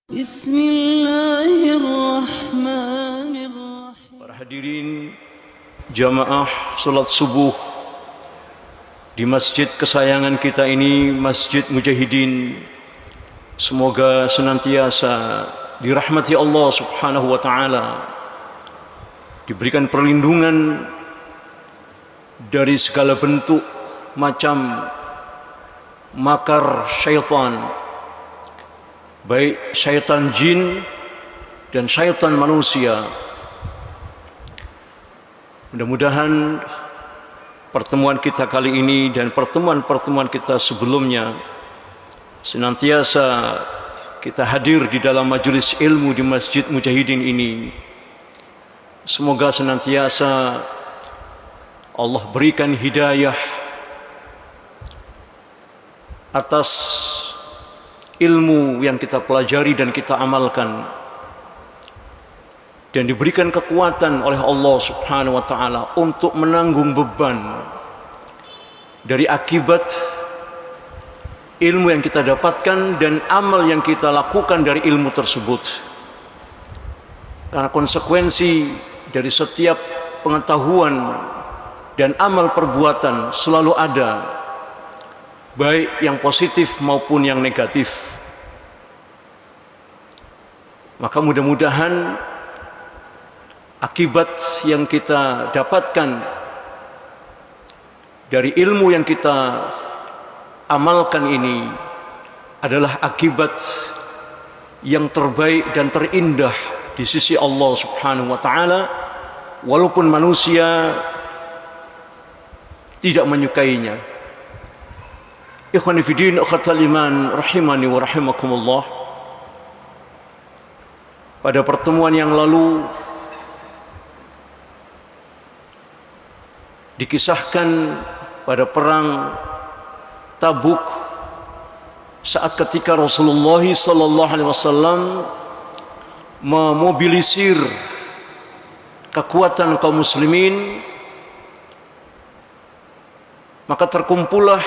Bismillahirrahmanirrahim. Para hadirin jamaah salat subuh di masjid kesayangan kita ini, Masjid Mujahidin. Semoga senantiasa dirahmati Allah Subhanahu wa taala, diberikan perlindungan dari segala bentuk macam makar syaitan, baik syaitan jin dan syaitan manusia. Mudah-mudahan pertemuan kita kali ini dan pertemuan-pertemuan kita sebelumnya senantiasa kita hadir di dalam majelis ilmu di Masjid Mujahidin ini. Semoga senantiasa Allah berikan hidayah atas ilmu yang kita pelajari dan kita amalkan, dan diberikan kekuatan oleh Allah Subhanahu wa taala untuk menanggung beban dari akibat ilmu yang kita dapatkan dan amal yang kita lakukan dari ilmu tersebut. Karena konsekuensi dari setiap pengetahuan dan amal perbuatan selalu ada, baik yang positif maupun yang negatif. Maka mudah-mudahan akibat yang kita dapatkan dari ilmu yang kita amalkan ini adalah akibat yang terbaik dan terindah di sisi Allah Subhanahu wa taala, walaupun manusia tidak menyukainya. Ikhwani fi din, akhwatal iman, rahimani wa rahimakumullah. Pada pertemuan yang lalu dikisahkan pada perang Tabuk, saat ketika Rasulullah sallallahu alaihi wasallam memobilisir kekuatan kaum muslimin, maka terkumpullah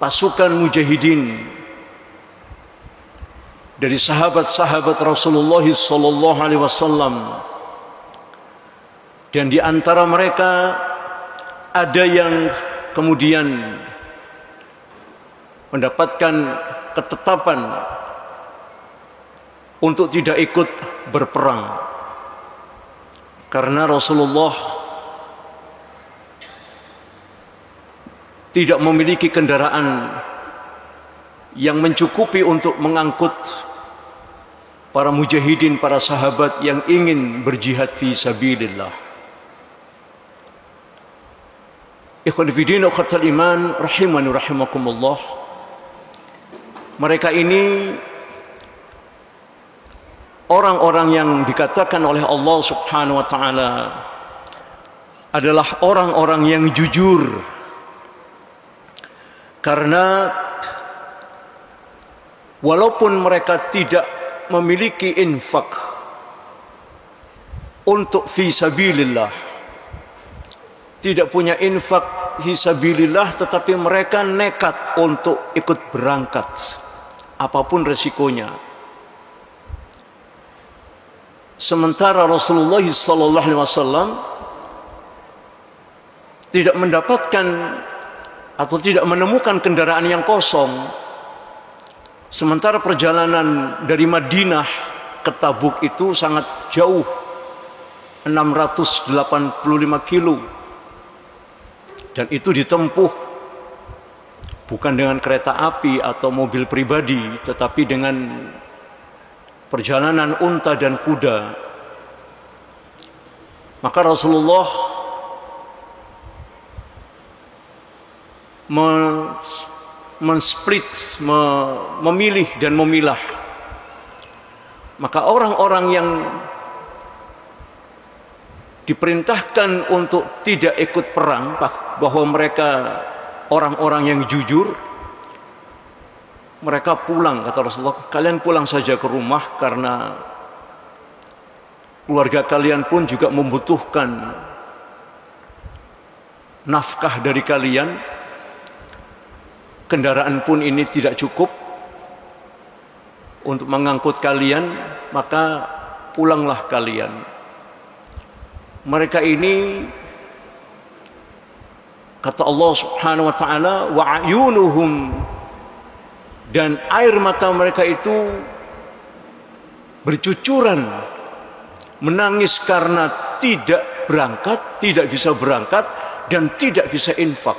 pasukan mujahidin dari sahabat-sahabat Rasulullah sallallahu alaihi wasallam, dan di antara mereka ada yang kemudian mendapatkan ketetapan untuk tidak ikut berperang karena Rasulullah tidak memiliki kendaraan yang mencukupi untuk mengangkut para mujahidin, para sahabat yang ingin berjihad fi sabilillah. Ikhwan fillah, akhwatal iman, rahimani rahimakumullah. Mereka ini orang-orang yang dikatakan oleh Allah Subhanahu wa taala adalah orang-orang yang jujur, karena walaupun mereka tidak memiliki infak untuk fi sabilillah, tidak punya infak fi sabilillah, tetapi mereka nekat untuk ikut berangkat apapun resikonya. Sementara Rasulullah sallallahu alaihi wasallam tidak mendapatkan atau tidak menemukan kendaraan yang kosong. Sementara perjalanan dari Madinah ke Tabuk itu sangat jauh, 685 kilo, dan itu ditempuh bukan dengan kereta api atau mobil pribadi, tetapi dengan perjalanan unta dan kuda. Maka Rasulullah memilih dan memilah. Maka orang-orang yang diperintahkan untuk tidak ikut perang, bahwa mereka orang-orang yang jujur, mereka pulang. Kata Rasulullah, kalian pulang saja ke rumah, karena keluarga kalian pun juga membutuhkan nafkah dari kalian. Kendaraan pun ini tidak cukup. untuk mengangkut kalian, maka pulanglah kalian. Mereka ini, kata Allah Subhanahu wa taala, wa ayunuhum, dan air mata mereka itu bercucuran, menangis karena tidak berangkat, tidak bisa berangkat, dan tidak bisa infak.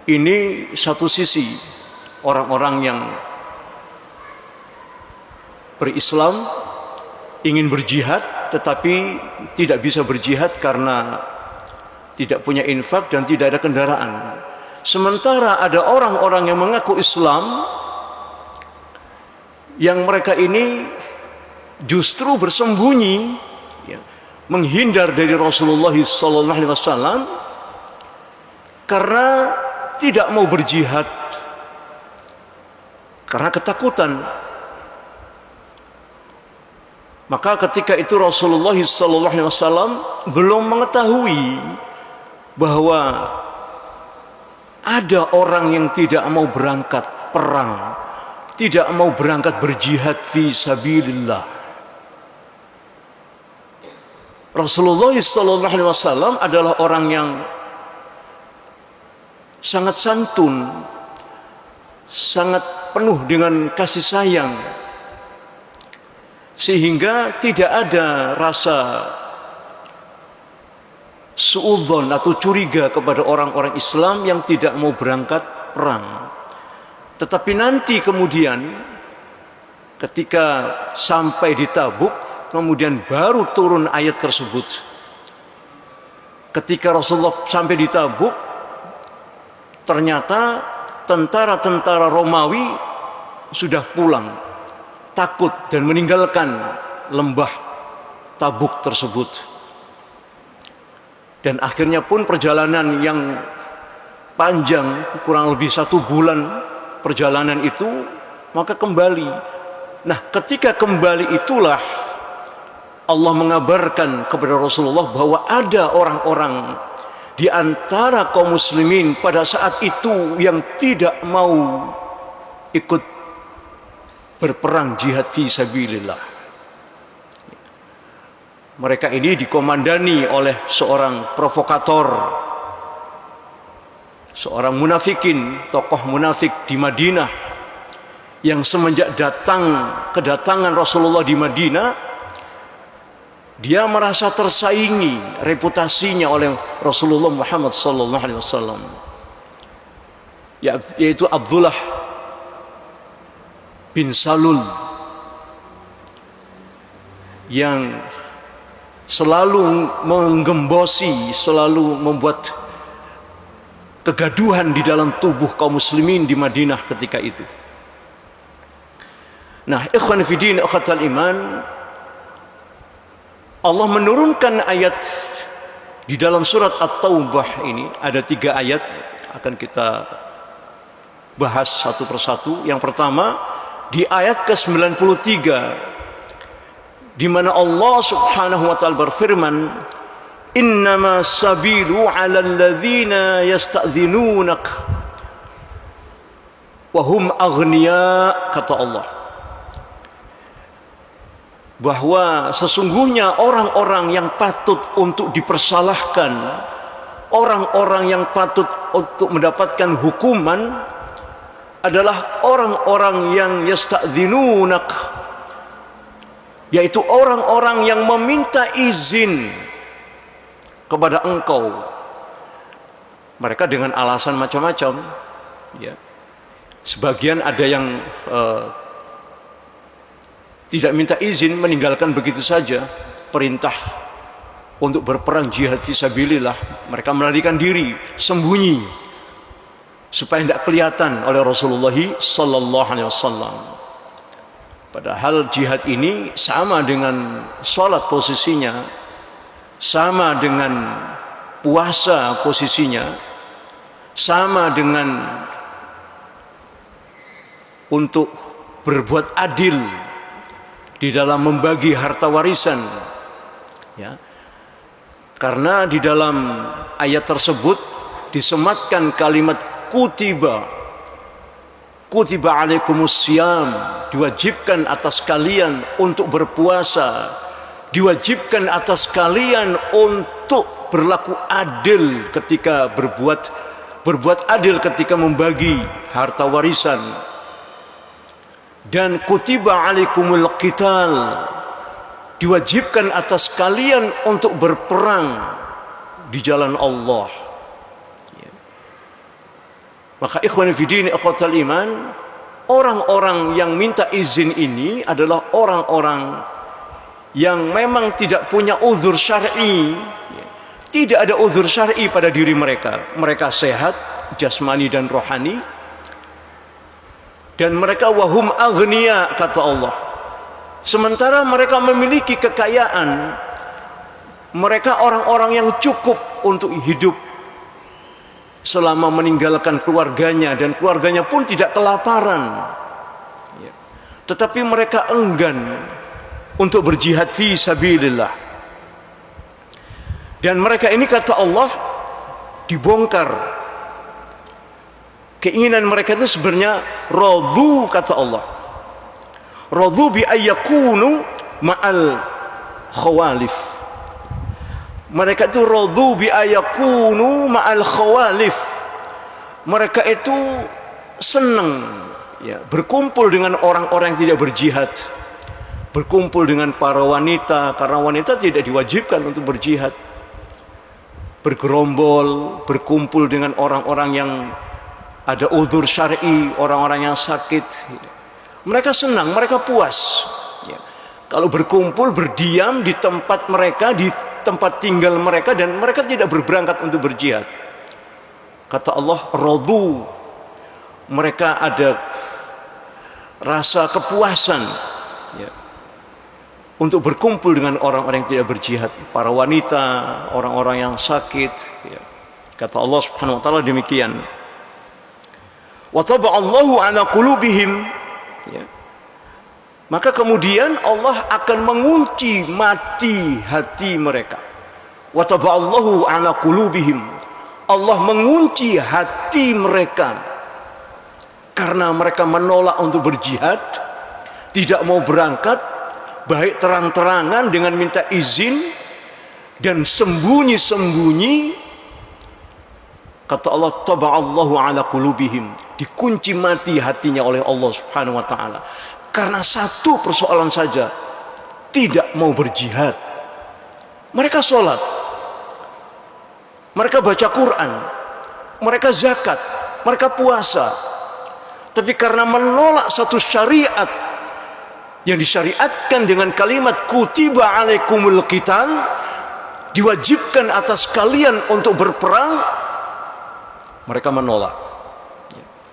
Ini satu sisi orang-orang yang berislam, ingin berjihad, tetapi tidak bisa berjihad karena tidak punya infak dan tidak ada kendaraan. Sementara ada orang-orang yang mengaku Islam, yang mereka ini justru bersembunyi, ya, menghindar dari Rasulullah SAW karena tidak mau berjihad, karena ketakutan. Maka ketika itu Rasulullah SAW belum mengetahui bahwa ada orang yang tidak mau berangkat perang, tidak mau berangkat berjihad fi sabilillah. Rasulullah SAW adalah orang yang sangat santun, sangat penuh dengan kasih sayang, sehingga tidak ada rasa suudzon atau curiga kepada orang-orang Islam yang tidak mau berangkat perang. Tetapi nanti kemudian ketika sampai di Tabuk, kemudian baru turun ayat tersebut. Ketika Rasulullah sampai di Tabuk, ternyata tentara-tentara Romawi sudah pulang, takut dan meninggalkan lembah Tabuk tersebut. Dan akhirnya pun perjalanan yang panjang, kurang lebih 1 bulan perjalanan itu, maka kembali. Nah, ketika kembali itulah Allah mengabarkan kepada Rasulullah bahwa ada orang-orang di antara kaum muslimin pada saat itu yang tidak mau ikut berperang jihad fi sabilillah. Mereka ini dikomandani oleh seorang provokator, seorang munafikin, tokoh munafik di Madinah, yang semenjak kedatangan Rasulullah di Madinah, dia merasa tersaingi reputasinya oleh Rasulullah Muhammad SAW, yaitu Abdullah bin Salul, yang selalu menggembosi, selalu membuat kegaduhan di dalam tubuh kaum muslimin di Madinah ketika itu. Nah, ikhwan fillah, akhatal iman, Allah menurunkan ayat di dalam surat At-Taubah ini. Ada 3 ayat, akan kita bahas satu persatu. Yang pertama di ayat ke-93, di mana Allah Subhanahu wa taala berfirman, innama sabilu 'alal ladzina yasta'dzinunak wa hum aghnia, kata Allah, bahwa sesungguhnya orang-orang yang patut untuk dipersalahkan, orang-orang yang patut untuk mendapatkan hukuman adalah orang-orang yang yasta'dzinunak, yaitu orang-orang yang meminta izin kepada engkau. Mereka dengan alasan macam-macam, ya. Sebagian ada yang tidak minta izin, meninggalkan begitu saja perintah untuk berperang jihad fisabilillah. Mereka melarikan diri, sembunyi, supaya tidak kelihatan oleh Rasulullah sallallahu alaihi wasallam. Padahal jihad ini sama dengan sholat posisinya, sama dengan puasa posisinya, sama dengan untuk berbuat adil di dalam membagi harta warisan, ya. Karena di dalam ayat tersebut disematkan kalimat kutiba, kutiba alaikumusiyam, diwajibkan atas kalian untuk berpuasa, diwajibkan atas kalian untuk berlaku adil ketika berbuat adil ketika membagi harta warisan, dan kutiba alaikumul qital, diwajibkan atas kalian untuk berperang di jalan Allah. Maka ikhwan fillah akhwatal iman, orang-orang yang minta izin ini adalah orang-orang yang memang tidak punya uzur syar'i. Tidak ada uzur syar'i pada diri mereka. Mereka sehat jasmani dan rohani, dan mereka wahum aghniya, kata Allah. Sementara mereka memiliki kekayaan, mereka orang-orang yang cukup untuk hidup selama meninggalkan keluarganya, dan keluarganya pun tidak kelaparan. Tetapi mereka enggan untuk berjihad fi sabilillah. Dan mereka ini, kata Allah, dibongkar. Keinginan mereka itu sebenarnya radhu, kata Allah. Radhu bi ayyakunu ma'al khawalif. Mereka itu radhu bi ayyakunu ma'al khawalif. Mereka itu senang berkumpul dengan orang-orang yang tidak berjihad, berkumpul dengan para wanita, karena wanita tidak diwajibkan untuk berjihad, bergerombol, berkumpul dengan orang-orang yang ada uzur syar'i, orang-orang yang sakit. Mereka senang, mereka puas kalau berkumpul, berdiam di tempat mereka, di tempat tinggal mereka, dan mereka tidak berberangkat untuk berjihad. Kata Allah, radhu, mereka ada rasa kepuasan untuk berkumpul dengan orang-orang yang tidak berjihad, para wanita, orang-orang yang sakit. Kata Allah Subhanahu wa taala demikian. Wa taba'allahu ala qulubihim. Maka kemudian Allah akan mengunci mati hati mereka. Wa taba'allahu ala qulubihim. Allah mengunci hati mereka karena mereka menolak untuk berjihad, tidak mau berangkat, baik terang-terangan dengan minta izin dan sembunyi-sembunyi. Kata Allah, taba'allahu ala qulubihim, dikunci mati hatinya oleh Allah Subhanahu wa taala karena satu persoalan saja, tidak mau berjihad. Mereka sholat, mereka baca Quran, mereka zakat, mereka puasa, tapi karena menolak satu syariat yang disyariatkan dengan kalimat kutiba alaikumul qital, diwajibkan atas kalian untuk berperang, mereka menolak.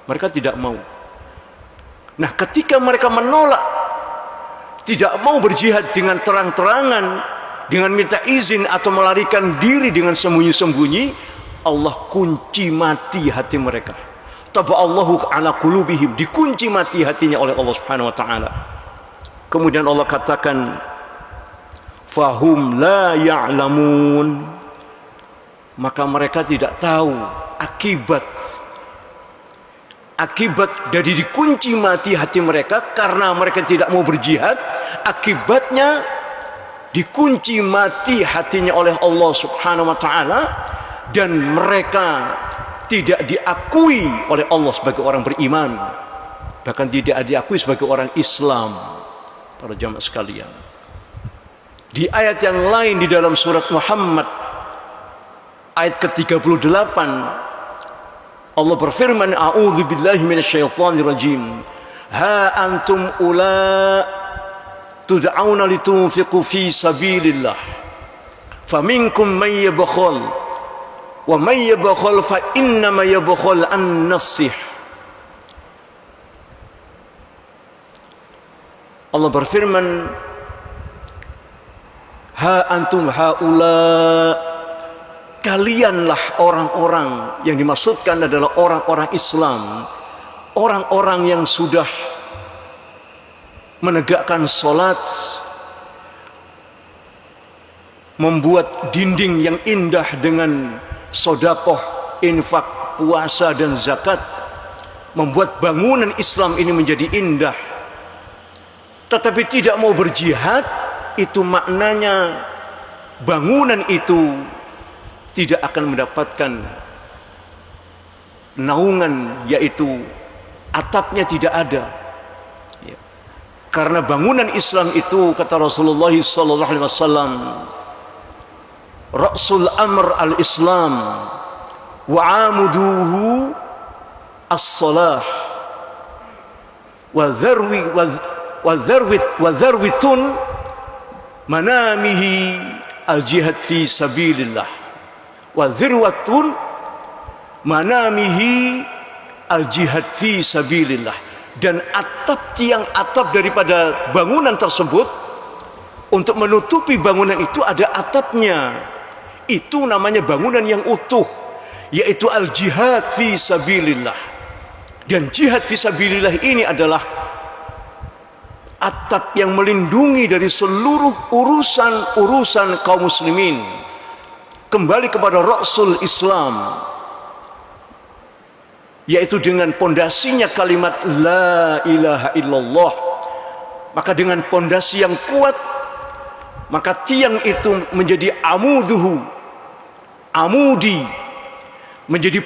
Mereka tidak mau. Nah, ketika mereka menolak, tidak mau berjihad dengan terang-terangan, dengan minta izin atau melarikan diri dengan sembunyi-sembunyi, Allah kunci mati hati mereka. Taba'allahu ala qulubihim, dikunci mati hatinya oleh Allah Subhanahu wa taala. Kemudian Allah katakan, fahum la ya'lamun, maka mereka tidak tahu akibat dari dikunci mati hati mereka karena mereka tidak mau berjihad. Akibatnya dikunci mati hatinya oleh Allah Subhanahu wa taala, dan mereka tidak diakui oleh Allah sebagai orang beriman, bahkan tidak diakui sebagai orang Islam. Para jamaah sekalian, di ayat yang lain di dalam surat Muhammad ayat ke-38, Allah berfirman, a'udzu billahi minasyaitonir rajim, ha antum ula tud'auna litunfiqu fi sabilillah faminkum man yabkhal wa man yabkhal fa innama yabkhal an nafsih. Allah berfirman, ha antum haula, kalianlah orang-orang yang dimaksudkan adalah orang-orang Islam, orang-orang yang sudah menegakkan sholat, membuat dinding yang indah dengan sodakoh, infak, puasa dan zakat, membuat bangunan Islam ini menjadi indah, tetapi tidak mau berjihad, itu maknanya bangunan itu tidak akan mendapatkan naungan, yaitu atapnya tidak ada. Ya. Karena bangunan Islam itu, kata Rasulullah SAW, Ra'sul Amr al-Islam wa amuduhu as-salah wa dharwitun manamihi al-jihad fi sabilillah wa dhirwatun manamihi al-jihad fi sabilillah. Dan atap, tiang atap daripada bangunan tersebut, untuk menutupi bangunan itu ada atapnya, itu namanya bangunan yang utuh, yaitu al-jihad fi sabilillah. Dan jihad fi sabilillah ini adalah atap yang melindungi dari seluruh urusan kaum muslimin kembali kepada Rasul Islam, yaitu dengan pondasinya kalimat la ilaha illallah. Maka dengan pondasi yang kuat, maka tiang itu menjadi amudi, menjadi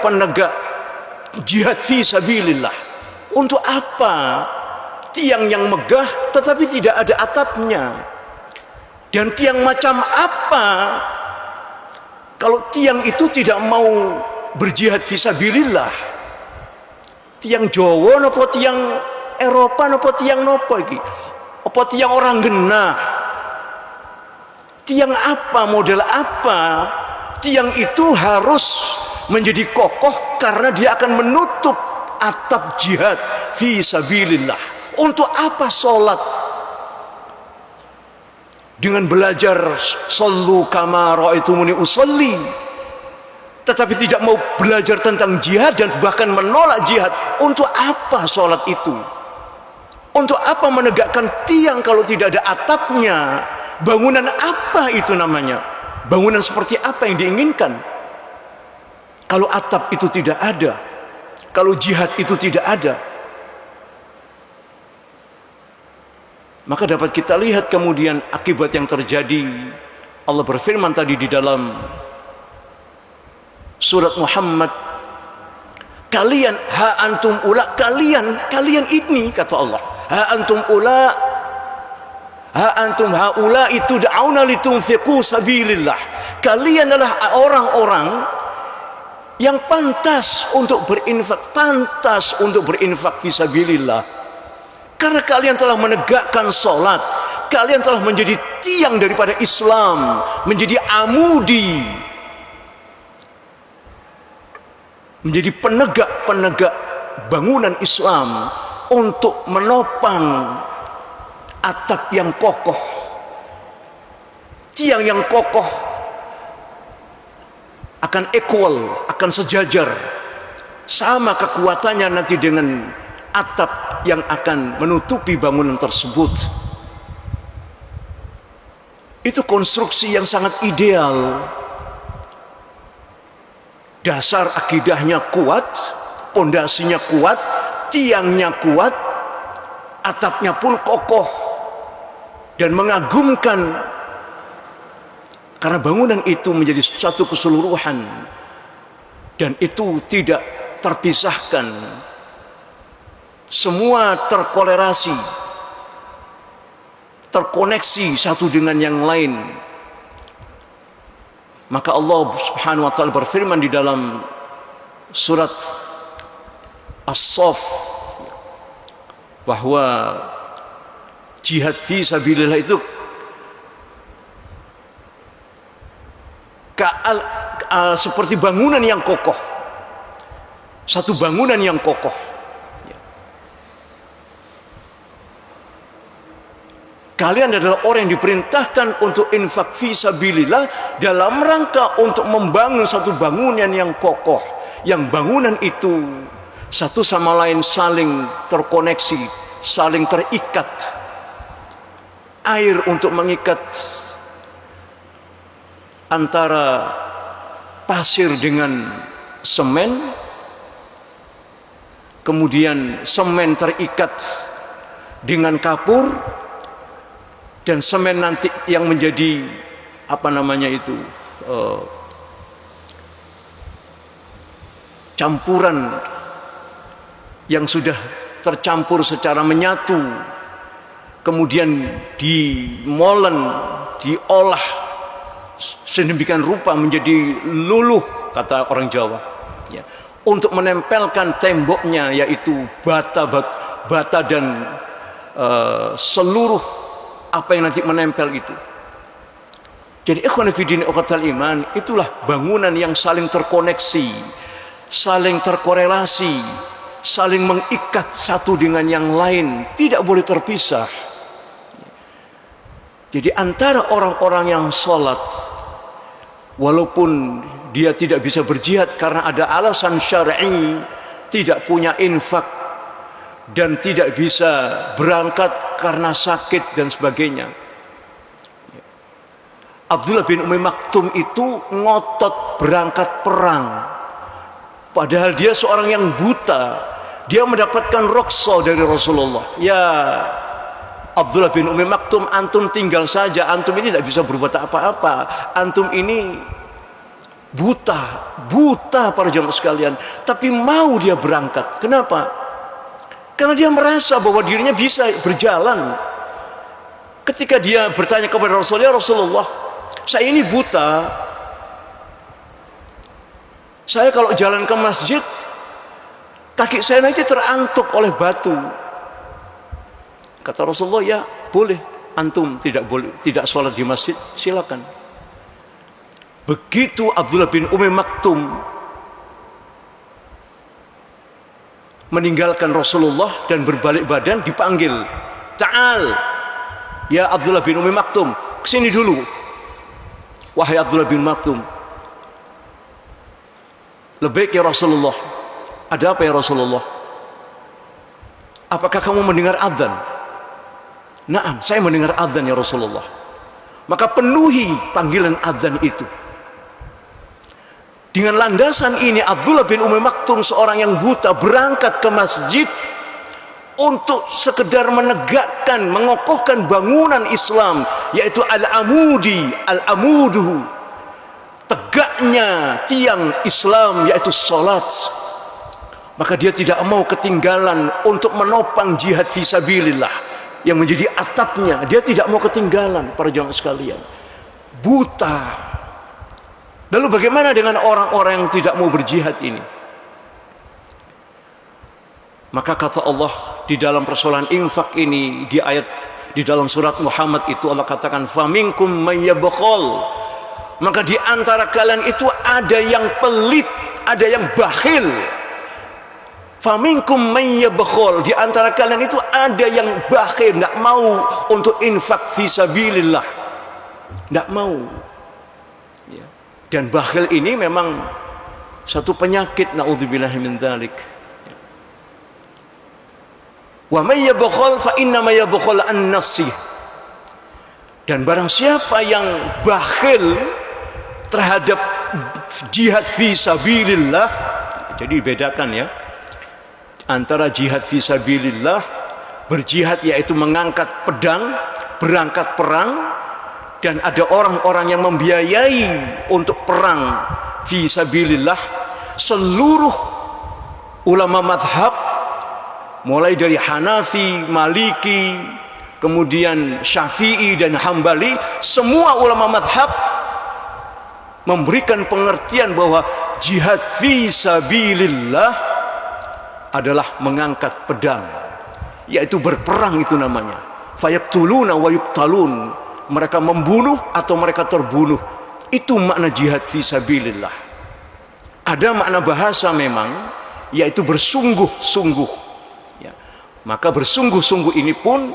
penegak jihad fi sabilillah. Untuk apa tiang yang megah tetapi tidak ada atapnya? Dan tiang macam apa kalau tiang itu tidak mau berjihad fisabilillah? Tiang Jawa napa tiang Eropa napa tiang napa iki? Apa tiang orang genah? Tiang apa, model apa? Tiang itu harus menjadi kokoh karena dia akan menutup atap jihad fisabilillah. Untuk apa sholat? Dengan belajar sallu kama ra'aitumuni usolli, tetapi tidak mau belajar tentang jihad dan bahkan menolak jihad. Untuk apa sholat itu? Untuk apa menegakkan tiang kalau tidak ada atapnya? Bangunan apa itu namanya? Bangunan seperti apa yang diinginkan? Kalau atap itu tidak ada, kalau jihad itu tidak ada, maka dapat kita lihat kemudian akibat yang terjadi. Allah berfirman tadi di dalam surat Muhammad, kalian ini, kata Allah, haula itu da'auna litunfiqu sabilillah. Kalian adalah orang-orang yang pantas untuk berinfak fisabilillah. Karena kalian telah menegakkan sholat, kalian telah menjadi tiang daripada Islam, menjadi amudi, menjadi penegak bangunan Islam untuk menopang atap yang kokoh, tiang yang kokoh akan equal, akan sejajar, sama kekuatannya nanti dengan atap yang akan menutupi bangunan tersebut. Itu konstruksi yang sangat ideal. Dasar akidahnya kuat, pondasinya kuat, tiangnya kuat, atapnya pun kokoh dan mengagumkan, karena bangunan itu menjadi satu keseluruhan dan itu tidak terpisahkan, semua terkolerasi, terkoneksi satu dengan yang lain. Maka Allah Subhanahu wa taala berfirman di dalam surat As-Saff bahwa jihad fi sabilillah itu seperti bangunan yang kokoh, satu bangunan yang kokoh. Kalian adalah orang yang diperintahkan untuk infak fisabilillah dalam rangka untuk membangun satu bangunan yang kokoh, yang bangunan itu satu sama lain saling terkoneksi, saling terikat. Air untuk mengikat antara pasir dengan semen, kemudian semen terikat dengan kapur, dan semen nanti yang menjadi campuran yang sudah tercampur secara menyatu, kemudian dimolen, diolah sedemikian rupa menjadi luluh, kata orang Jawa, ya, untuk menempelkan temboknya, yaitu bata dan seluruh apa yang nanti menempel itu. Jadi ikhwan fillah ukhtal iman, itulah bangunan yang saling terkoneksi, saling terkorelasi, saling mengikat satu dengan yang lain, tidak boleh terpisah. Jadi antara orang-orang yang sholat, walaupun dia tidak bisa berjihad karena ada alasan syar'i, tidak punya infak, dan tidak bisa berangkat karena sakit dan sebagainya, Abdullah bin Umi Maktum itu ngotot berangkat perang, padahal dia seorang yang buta. Dia mendapatkan rukhsah dari Rasulullah. Ya Abdullah bin Umi Maktum, antum tinggal saja, antum ini tidak bisa berbuat apa-apa, antum ini buta para jamaah sekalian, tapi mau dia berangkat. Kenapa? Karena dia merasa bahwa dirinya bisa berjalan. Ketika dia bertanya kepada Rasulullah, "Ya Rasulullah, saya ini buta, saya kalau jalan ke masjid, kaki saya nanti terantuk oleh batu." Kata Rasulullah, "Ya boleh, antum tidak sholat di masjid, silakan." Begitu Abdullah bin Umi Maktum meninggalkan Rasulullah dan berbalik badan, dipanggil, "Ta'al ya Abdullah bin Umi Maktum, kesini dulu." "Wahai Abdullah bin Maktum." "Labbaik ya Rasulullah." "Ada apa ya Rasulullah?" "Apakah kamu mendengar adzan?" "Na'am, saya mendengar adzan ya Rasulullah." Maka penuhi panggilan adzan itu. Dengan landasan ini Abdullah bin Umi Maktum, seorang yang buta, berangkat ke masjid untuk sekedar menegakkan, mengokohkan bangunan Islam, yaitu al-amudu, tegaknya tiang Islam, yaitu salat. Maka dia tidak mau ketinggalan untuk menopang jihad fisabilillah yang menjadi atapnya. Dia tidak mau ketinggalan, para jamaah sekalian. Buta. Lalu bagaimana dengan orang-orang yang tidak mau berjihad ini? Maka kata Allah di dalam persoalan infak ini, di ayat di dalam surat Muhammad itu, Allah katakan, "Faminkum may yabkhal." Maka di antara kalian itu ada yang pelit, ada yang bakhil. Faminkum may yabkhal, di antara kalian itu ada yang bakhil, enggak mau untuk infak fisabilillah. Enggak mau. Ya. Dan bakhil ini memang satu penyakit, naudzubillahi min dzalik. Wa may yabkhal fa inna ma yabkhal an nafsi. Dan barang siapa yang bakhil terhadap jihad fisabilillah, jadi bedakan ya antara jihad fisabilillah, berjihad yaitu mengangkat pedang, berangkat perang, dan ada orang-orang yang membiayai untuk perang fisabilillah. Seluruh ulama madhab, mulai dari Hanafi, Maliki, kemudian Syafi'i dan Hambali, semua ulama madhab memberikan pengertian bahwa jihad fisabilillah adalah mengangkat pedang, yaitu berperang, itu namanya fayaktuluna wa yuktalun, mereka membunuh atau mereka terbunuh. Itu makna jihad fisabilillah. Ada makna bahasa memang, yaitu bersungguh-sungguh ya. Maka bersungguh-sungguh ini pun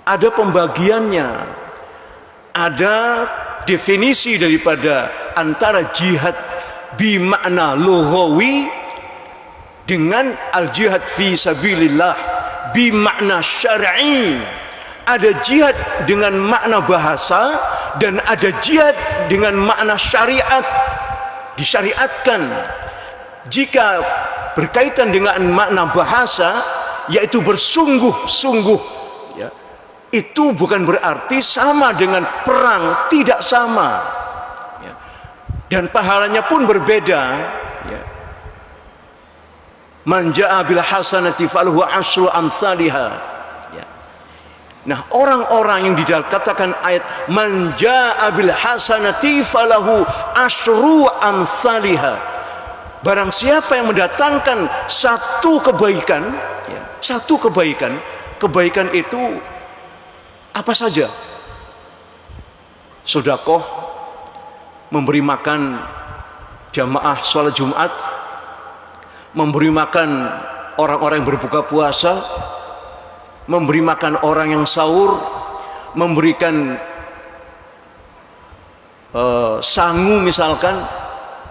ada pembagiannya, ada definisi daripada antara jihad bimakna lughawi dengan al-jihad fi sabilillah bimakna syar'i. Ada jihad dengan makna bahasa dan ada jihad dengan makna syariat. Disyariatkan. Jika berkaitan dengan makna bahasa, yaitu bersungguh-sungguh, ya, itu bukan berarti sama dengan perang, tidak sama, ya. Dan pahalanya pun berbeda, ya. Man jaa bil hasanati falahu asyru amsalihha. Nah, orang-orang yang dikatakan ayat man jaa bil hasanati falahu asyru amsalihha, barang siapa yang mendatangkan satu kebaikan, ya, satu kebaikan, kebaikan itu apa saja? Sedekah, memberi makan jamaah sholat Jumat, memberi makan orang-orang yang berbuka puasa, memberi makan orang yang sahur, memberikan sangu misalkan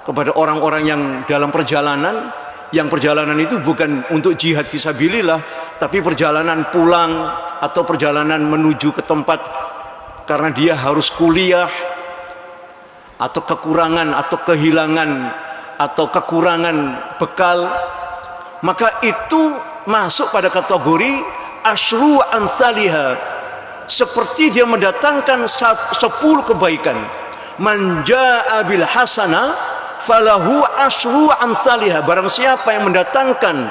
kepada orang-orang yang dalam perjalanan, yang perjalanan itu bukan untuk jihad fisabilillah, tapi perjalanan pulang atau perjalanan menuju ke tempat karena dia harus kuliah, atau kekurangan atau kehilangan atau kekurangan bekal, maka itu masuk pada kategori asyru amsalihha, seperti dia mendatangkan 10 kebaikan. Man jaa bil hasanah falahu asyru amsalihha, barang siapa yang mendatangkan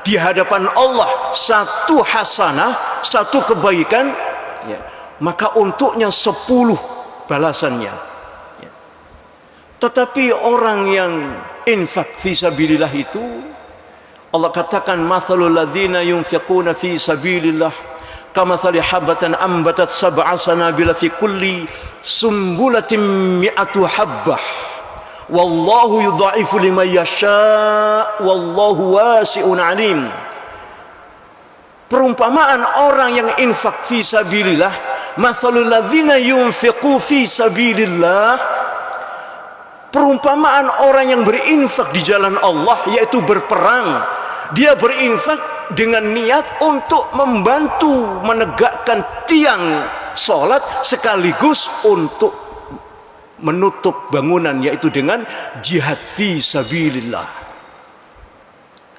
di hadapan Allah satu hasanah, satu kebaikan, ya, maka untuknya 10 balasannya, ya. Tetapi orang yang infak fisabilillah itu, Allah katakan mathalul ladzina yunfiquna fi sabilillah kamathali habatin ambatat sab'a sanabila fi kulli sumbulatin mi'atu habbah wallahu yudha'ifu liman yasha' wallahu wasi'un alim. Perumpamaan orang yang infak fi sabilillah, mathalul ladzina yunfiqu fi sabilillah, perumpamaan orang yang berinfak di jalan Allah, yaitu berperang. Dia berinfak dengan niat untuk membantu menegakkan tiang sholat sekaligus untuk menutup bangunan, yaitu dengan jihad fi sabilillah.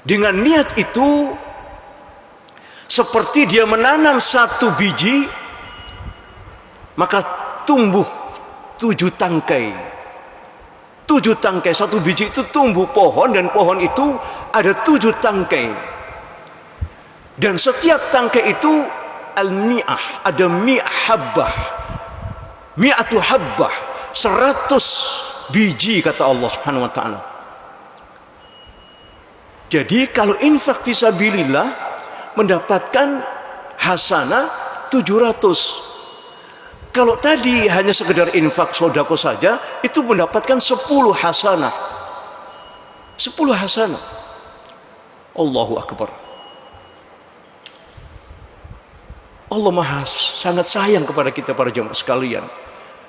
Dengan niat itu seperti dia menanam satu biji, maka tumbuh 7 tangkai. 7 tangkai, satu biji itu tumbuh pohon, dan pohon itu ada 7 tangkai. Dan setiap tangkai itu al-mi'ah, ada mi'ah habbah, mi'atu habbah, 100 biji kata Allah Subhanahu wa taala. Jadi kalau infak fisabilillah mendapatkan hasanah 700. Kalau tadi hanya sekedar infak sodako saja, itu mendapatkan 10 hasanah. 10 hasanah. Allahu Akbar. Allah Maha sangat sayang kepada kita para jemaah sekalian.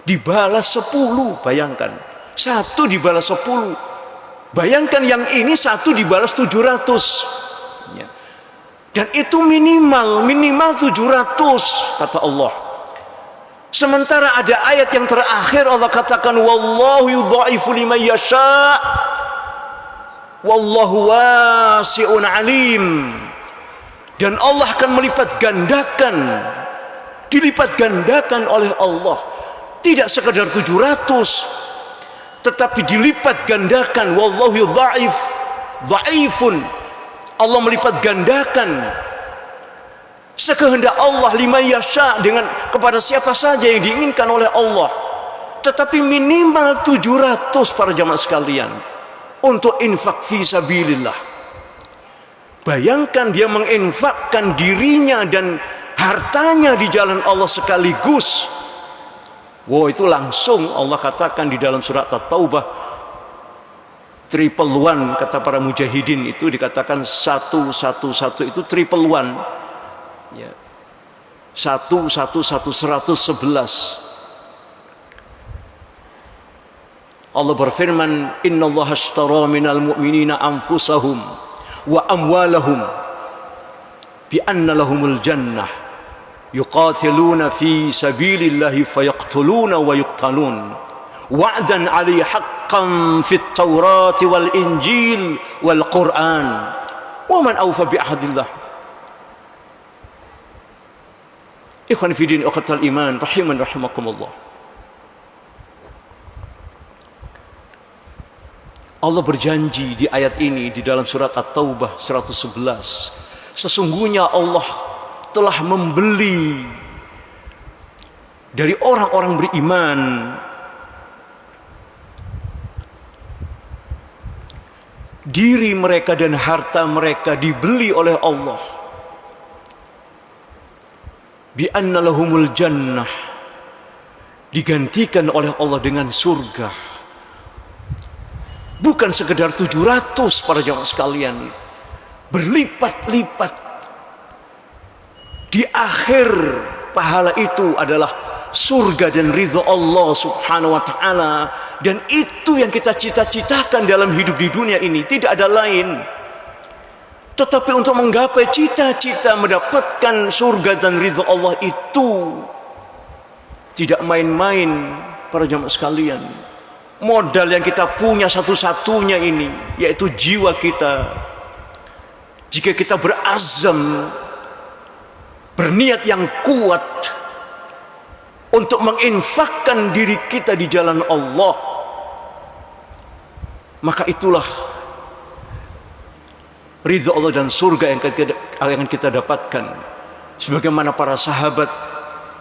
Dibalas 10, bayangkan. 1 dibalas 10. Bayangkan yang ini 1 dibalas 700. Ya. Dan itu minimal 700 kata Allah. Sementara ada ayat yang terakhir Allah katakan wallahu yudha'ifu liman yasha' wallahu wasi'un alim. Dan Allah akan melipat gandakan, dilipat gandakan oleh Allah, tidak sekedar 700, tetapi dilipat gandakan. Wallahu yudha'if dha'ifun, Allah melipat gandakan sekehendak Allah liman yasha, dengan kepada siapa saja yang diinginkan oleh Allah. Tetapi minimal 700 para jamaah sekalian untuk infak fi sabilillah. Bayangkan dia menginfakkan dirinya dan hartanya di jalan Allah sekaligus. Wow, itu langsung Allah katakan di dalam surat At-Taubah, triple one kata para mujahidin, itu dikatakan 111 itu triple one. Ya. 111. Allah berfirman, innallaha ashtara minal mu'minina anfusahum wa amwalahum bi anna lahumul jannah yuqatiluna fi sabilillahi fayaqtuluna wa yuqtalun wa'dan 'alaihi haqq haqqan fit Taurati wal Injil wal Quran. Wa man awfa bi ahadillah. Ikhwan fi din ukhtal iman rahiman rahimakumullah. Allah berjanji di ayat ini di dalam surat At-Taubah 111. Sesungguhnya Allah telah membeli dari orang-orang beriman diri mereka dan harta mereka dibeli oleh Allah. Bi anna lahumul jannah, digantikan oleh Allah dengan surga. Bukan sekedar 700 para jamaah sekalian, berlipat-lipat. Di akhir pahala itu adalah surga dan ridha Allah subhanahu wa ta'ala. Dan itu yang kita cita-citakan dalam hidup di dunia ini, tidak ada lain. Tetapi untuk menggapai cita-cita mendapatkan surga dan ridha Allah itu tidak main-main para jamaah sekalian. Modal yang kita punya satu-satunya ini, yaitu jiwa kita. Jika kita berazam, berniat yang kuat untuk menginfakkan diri kita di jalan Allah, maka itulah ridha Allah dan surga yang akan kita dapatkan. Sebagaimana para sahabat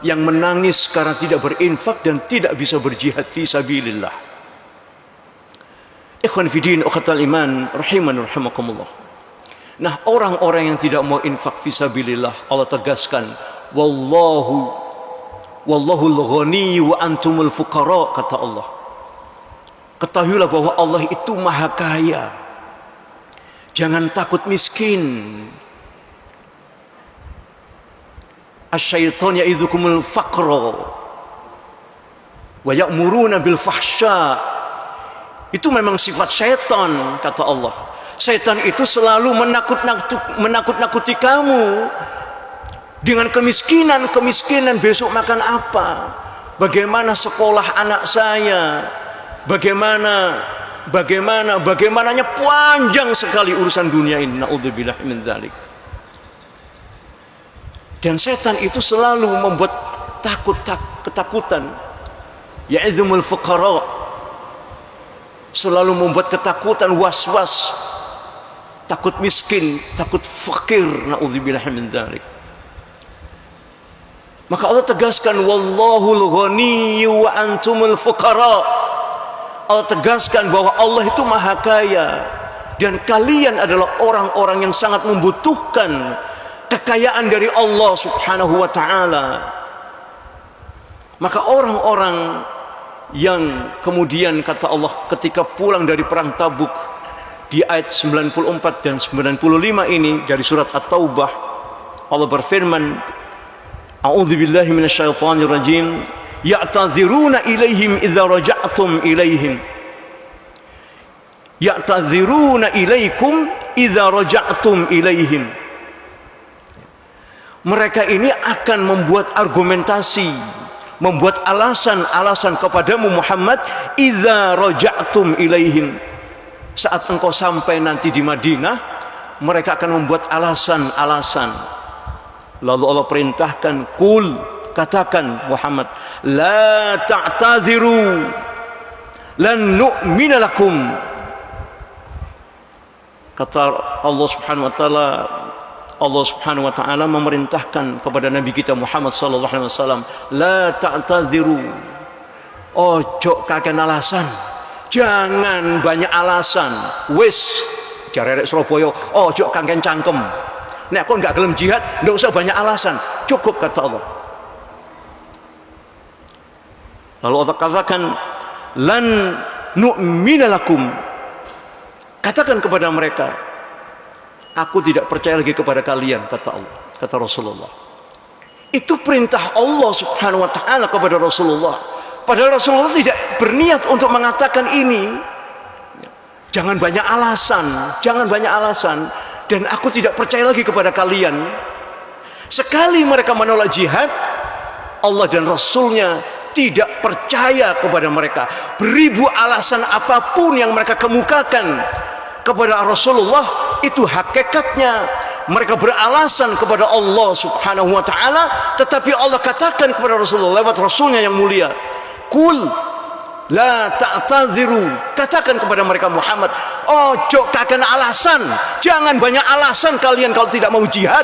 yang menangis karena tidak berinfak dan tidak bisa berjihad fi sabilillah. Ikhwan fidin ukhtal iman rahiman rahimakumullah. Nah, orang-orang yang tidak mau infak fisabilillah, Allah tegaskan, wallahul ghani wa antumul fuqara, kata Allah. Ketahuilah bahwa Allah itu maha kaya. Jangan takut miskin. Asy-syaitanu ya'idzukumul faqra wa ya'muruna bil fahsya. Itu memang sifat syaitan, kata Allah. Syaitan itu selalu menakut-nakuti kamu dengan kemiskinan. Besok makan apa? Bagaimana sekolah anak saya? Bagaimananya panjang sekali urusan dunia ini. Na'udzubillah min dzalik. Dan setan itu selalu membuat ketakutan. Ya'izumul fuqara, selalu membuat ketakutan, was-was, takut miskin, takut fakir. Na'udzubillah min dzalik. Maka Allah tegaskan, wallahul ghani wa antumul fuqara. Allah tegaskan bahwa Allah itu maha kaya dan kalian adalah orang-orang yang sangat membutuhkan kekayaan dari Allah subhanahu wa ta'ala. Maka orang-orang yang kemudian, kata Allah, ketika pulang dari perang Tabuk, di ayat 94 dan 95 ini dari surat At-Taubah, Allah berfirman, a'udzubillahi minasyaitonir rajim, ya'taziruna ilaihim idza raja'tum ilaihim, ya'taziruna ilaikum idza raja'tum ilaihim. Mereka ini akan membuat argumentasi, membuat alasan-alasan kepadamu Muhammad, idza raja'tum ilaihim. Saat engkau sampai nanti di Madinah, mereka akan membuat alasan-alasan. Lalu Allah perintahkan, kul, katakan Muhammad, la ta'taziru lan nu'mina lakum. Kata Allah Subhanahu wa ta'ala memerintahkan kepada Nabi kita Muhammad sallallahu alaihi wasallam, la ta'taziru, ojo kakek alasan, jangan banyak alasan. Wis jarerek Surabaya, ojo kakek cangkem, nek aku enggak gelem jihad enggak usah banyak alasan, cukup, kata Allah. Lalu Allah katakan, lan nu'mina lakum, katakan kepada mereka, aku tidak percaya lagi kepada kalian, kata Allah, kata Rasulullah. Itu perintah Allah subhanahu wa ta'ala kepada Rasulullah. Padahal Rasulullah tidak berniat untuk mengatakan ini. Jangan banyak alasan, dan aku tidak percaya lagi kepada kalian. Sekali mereka menolak jihad, Allah dan Rasulnya tidak percaya kepada mereka. Beribu alasan apapun yang mereka kemukakan kepada Rasulullah, itu hakikatnya mereka beralasan kepada Allah subhanahu wa ta'ala. Tetapi Allah katakan kepada Rasulullah lewat Rasulnya yang mulia, Qul la ta'taziru, katakan kepada mereka Muhammad, ojo kakan alasan, jangan banyak alasan kalian kalau tidak mau jihad.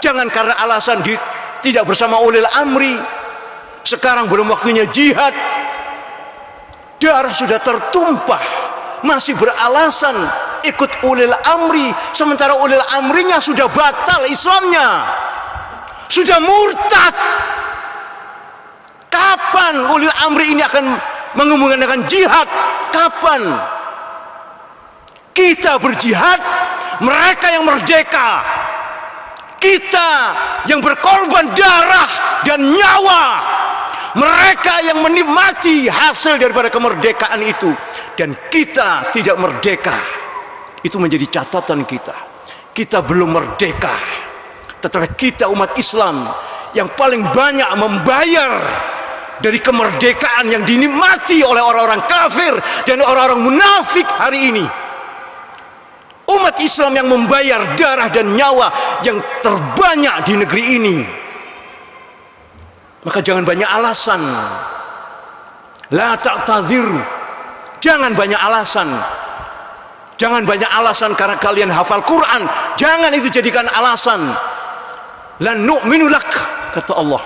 Jangan karena alasan tidak bersama ulil amri, sekarang belum waktunya jihad, darah sudah tertumpah, masih beralasan ikut ulil amri, sementara ulil amrinya sudah batal Islamnya, sudah murtad. Kapan ulil amri ini akan mengumandangkan jihad? Kapan kita berjihad? Mereka yang merdeka, kita yang berkorban darah dan nyawa, mereka yang menikmati hasil daripada kemerdekaan itu, dan kita tidak merdeka. Itu menjadi catatan kita. Kita belum merdeka, tetapi kita umat Islam yang paling banyak membayar dari kemerdekaan yang dinikmati oleh orang-orang kafir dan orang-orang munafik hari ini. Umat Islam yang membayar darah dan nyawa yang terbanyak di negeri ini. Maka jangan banyak alasan. La ta'tadziru, jangan banyak alasan. Jangan banyak alasan karena kalian hafal Quran, jangan itu jadikan alasan. Lan nu'minu lak, kata Allah,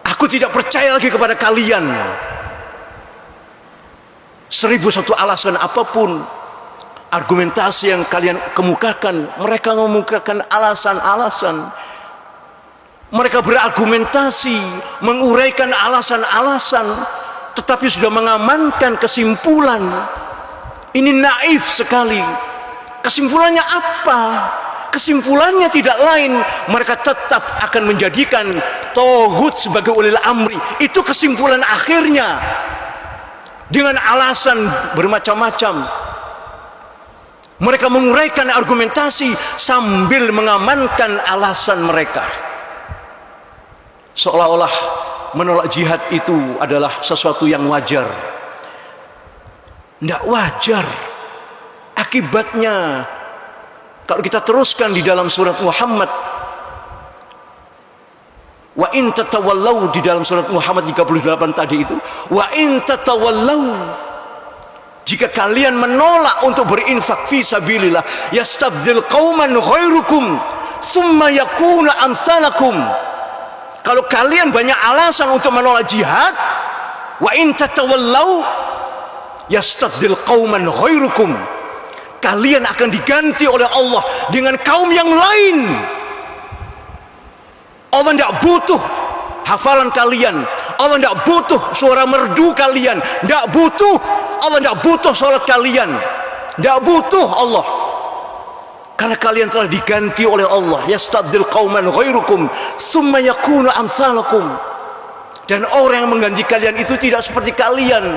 aku tidak percaya lagi kepada kalian. 1001 alasan apapun argumentasi yang kalian kemukakan, mereka mengemukakan alasan-alasan. Mereka berargumentasi, menguraikan alasan-alasan, tetapi sudah mengamankan kesimpulan. Ini naif sekali. Kesimpulannya apa? Kesimpulannya tidak lain, mereka tetap akan menjadikan tauhid sebagai ulil amri. Itu kesimpulan akhirnya, dengan alasan bermacam-macam. Mereka menguraikan argumentasi sambil mengamankan alasan mereka, seolah-olah menolak jihad itu adalah sesuatu yang wajar. Tidak wajar. Akibatnya, kalau kita teruskan di dalam surat Muhammad, wa in tatawallaw, di dalam surat Muhammad 38 tadi itu, wa in tatawallaw, jika kalian menolak untuk berinfak fi sabilillah, yastabdil qauman ghairukum tsumma yakuna amsalakum. Kalau kalian banyak alasan untuk menolak jihad, wa in tatawallaw yastabdil qauman ghairukum, kalian akan diganti oleh Allah dengan kaum yang lain. Allah tidak butuh hafalan kalian, Allah tidak butuh suara merdu kalian, tidak butuh. Allah tidak butuh salat kalian, tidak butuh Allah, karena kalian telah diganti oleh Allah. Yastabdil qauman ghairukum tsumma yakunu amsalakum, dan orang yang mengganti kalian itu tidak seperti kalian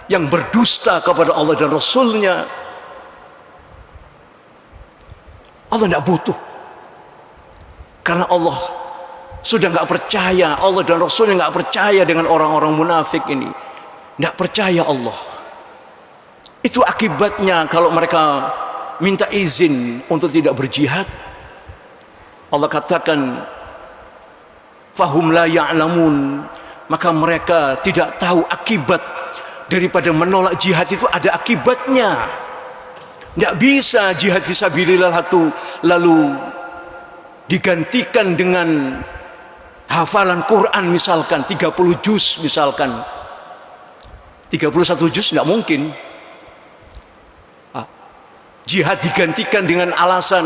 yang berdusta kepada Allah dan Rasulnya. Allah tidak butuh, karena Allah sudah nggak percaya, Allah dan Rasulnya nggak percaya dengan orang-orang munafik ini, nggak percaya Allah. Itu akibatnya kalau mereka minta izin untuk tidak berjihad, Allah katakan fahum la ya'lamun, maka mereka tidak tahu akibat daripada menolak jihad. Itu ada akibatnya. Tidak bisa jihad fisabilillah itu lalu digantikan dengan hafalan Quran misalkan 30 juz, misalkan 31 juz, tidak mungkin. Jihad digantikan dengan alasan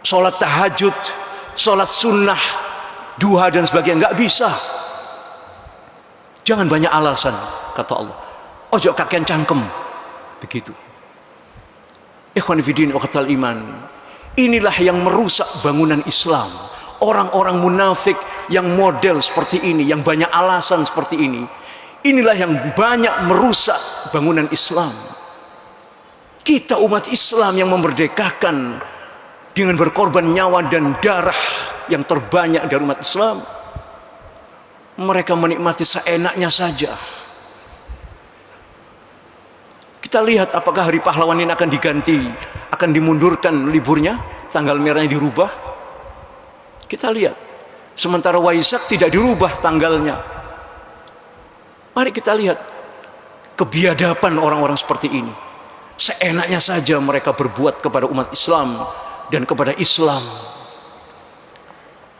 sholat tahajud, sholat sunnah, duha dan sebagainya, nggak bisa. Jangan banyak alasan, kata Allah. Ojo kakean cangkem, begitu. Ikhwan fillah wa qatal iman, inilah yang merusak bangunan Islam. Orang-orang munafik yang model seperti ini, yang banyak alasan seperti ini, inilah yang banyak merusak bangunan Islam. Kita umat Islam yang memerdekakan dengan berkorban nyawa dan darah yang terbanyak dari umat Islam, mereka menikmati seenaknya saja. Kita lihat apakah hari pahlawan ini akan diganti, akan dimundurkan liburnya, tanggal merahnya dirubah. Kita lihat. Sementara Waisak tidak dirubah tanggalnya. Mari kita lihat kebiadaban orang-orang seperti ini. Seenaknya saja mereka berbuat kepada umat Islam dan kepada Islam.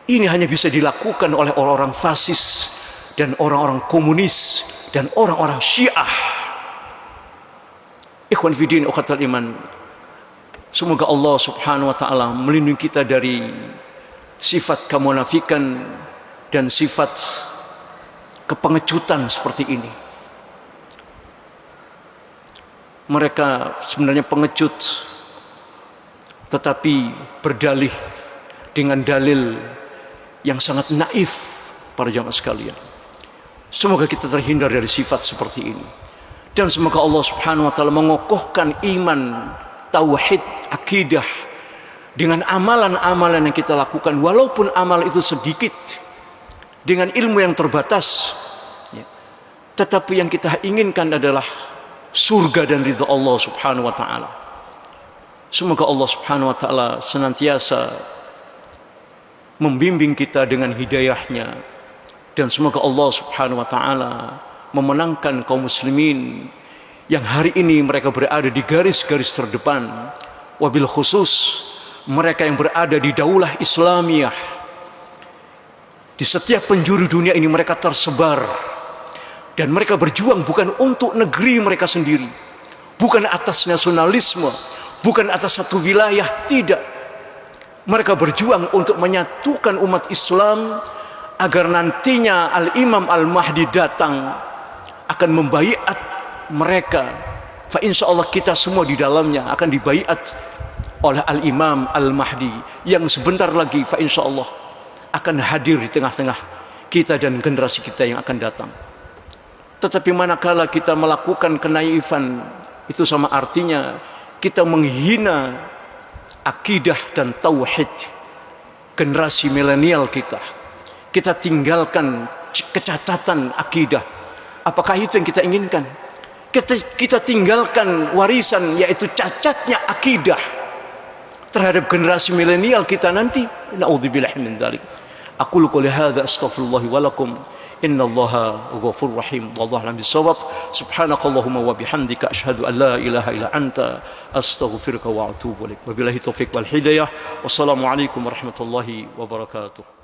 Ini hanya bisa dilakukan oleh orang-orang fasis dan orang-orang komunis dan orang-orang Syiah. Ikhwan fiddin ukhatal iman, semoga Allah subhanahu wa ta'ala melindungi kita dari sifat kemunafikan dan sifat kepengecutan seperti ini. Mereka sebenarnya pengecut, tetapi berdalih dengan dalil yang sangat naif para jamaah sekalian. Semoga kita terhindar dari sifat seperti ini. Dan semoga Allah subhanahu wa ta'ala mengokohkan iman, tauhid, akidah dengan amalan-amalan yang kita lakukan, walaupun amal itu sedikit, dengan ilmu yang terbatas, ya. Tetapi yang kita inginkan adalah surga dan ridha Allah subhanahu wa ta'ala. Semoga Allah subhanahu wa ta'ala senantiasa membimbing kita dengan hidayahnya, dan semoga Allah subhanahu wa ta'ala memenangkan kaum muslimin yang hari ini mereka berada di garis-garis terdepan, wabil khusus mereka yang berada di daulah Islamiyah. Di setiap penjuru dunia ini mereka tersebar, dan mereka berjuang bukan untuk negeri mereka sendiri, bukan atas nasionalisme, bukan atas satu wilayah, tidak. Mereka berjuang untuk menyatukan umat Islam agar nantinya Al-Imam Al-Mahdi datang akan membaiat mereka. Fa insyaallah kita semua di dalamnya akan dibaiat oleh Al-Imam Al-Mahdi yang sebentar lagi fa insyaallah akan hadir di tengah-tengah kita dan generasi kita yang akan datang. Tetapi manakala kita melakukan kenaifan, itu sama artinya kita menghina akidah dan tauhid generasi milenial kita. Kita tinggalkan kecacatan akidah. Apakah itu yang kita inginkan? Kita tinggalkan warisan, yaitu cacatnya akidah terhadap generasi milenial kita nanti. Na'udzubillahi min dzalik. Aqulu qouli hadza astaghfirullah wa lakum. Innallaha ghafurur rahim. Wallahu a'lam bissawab. Subhanakallahumma wa bihamdika asyhadu an la ilaha illa anta astaghfiruka wa atubu ilaik. Wabillahi taufiq wal hidayah. Wassalamu alaikum warahmatullahi wabarakatuh.